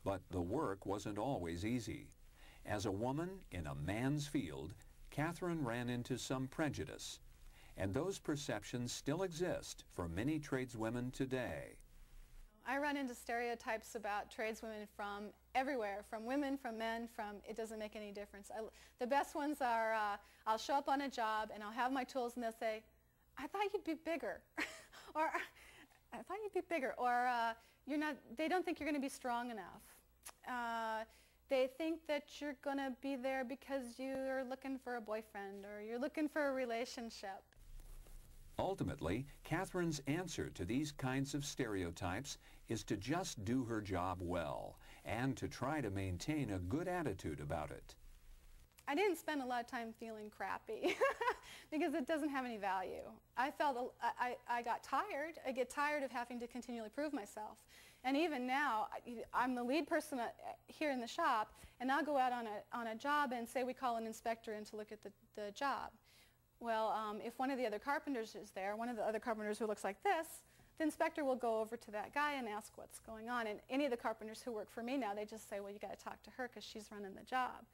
But the work wasn't always easy. As a woman in a man's field, Catherine ran into some prejudice. And those perceptions still exist for many tradeswomen today. I run into stereotypes about tradeswomen from everywhere, from women, from men, it doesn't make any difference. The best ones are, I'll show up on a job and I'll have my tools and they'll say, I thought you'd be bigger. Or, I thought you'd be bigger. Or, they don't think you're going to be strong enough. They think that you're going to be there because you're looking for a boyfriend or you're looking for a relationship. Ultimately, Catherine's answer to these kinds of stereotypes is to just do her job well and to try to maintain a good attitude about it. I didn't spend a lot of time feeling crappy because it doesn't have any value. I got tired. I get tired of having to continually prove myself. And even now, I'm the lead person here in the shop, and I'll go out on a job and say we call an inspector in to look at the job. Well, if one of the other carpenters is there, one of the other carpenters who looks like this, the inspector will go over to that guy and ask what's going on. And any of the carpenters who work for me now, they just say, well, you got to talk to her because she's running the job.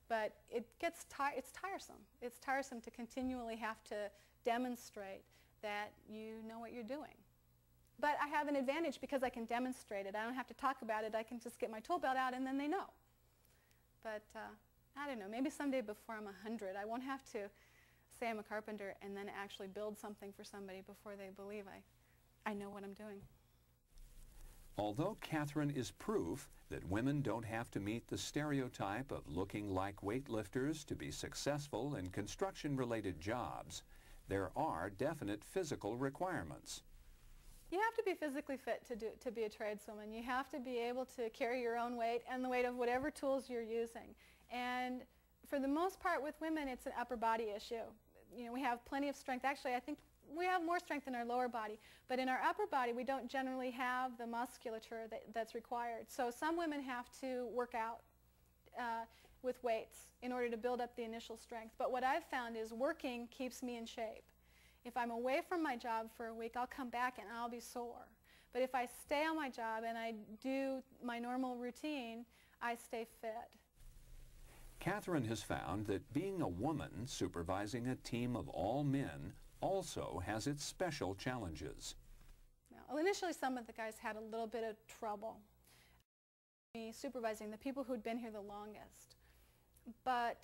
But it's tiresome. It's tiresome to continually have to demonstrate that you know what you're doing. But I have an advantage because I can demonstrate it. I don't have to talk about it. I can just get my tool belt out and then they know. But I don't know, maybe someday before I'm 100, I won't have to say I'm a carpenter and then actually build something for somebody before they believe I know what I'm doing. Although Catherine is proof that women don't have to meet the stereotype of looking like weightlifters to be successful in construction-related jobs, there are definite physical requirements. You have to be physically fit to be a tradeswoman. You have to be able to carry your own weight and the weight of whatever tools you're using. And for the most part with women, it's an upper body issue. You know, we have plenty of strength. Actually, I think we have more strength in our lower body. But in our upper body, we don't generally have the musculature that's required. So some women have to work out with weights in order to build up the initial strength. But what I've found is working keeps me in shape. If I'm away from my job for a week, I'll come back and I'll be sore. But if I stay on my job and I do my normal routine, I stay fit. Catherine has found that being a woman supervising a team of all men also has its special challenges. Well, initially some of the guys had a little bit of trouble supervising the people who'd been here the longest. But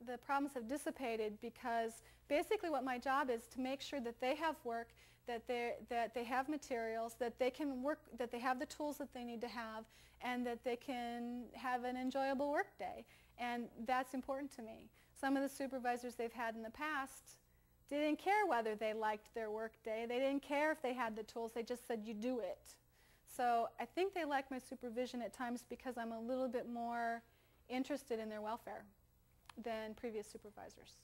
the problems have dissipated because basically what my job is to make sure that they have work, that they have materials, that they can work, that they have the tools that they need to have, and that they can have an enjoyable work day. And that's important to me. Some of the supervisors they've had in the past didn't care whether they liked their work day. They didn't care if they had the tools. They just said, you do it. So I think they like my supervision at times because I'm a little bit more interested in their welfare than previous supervisors.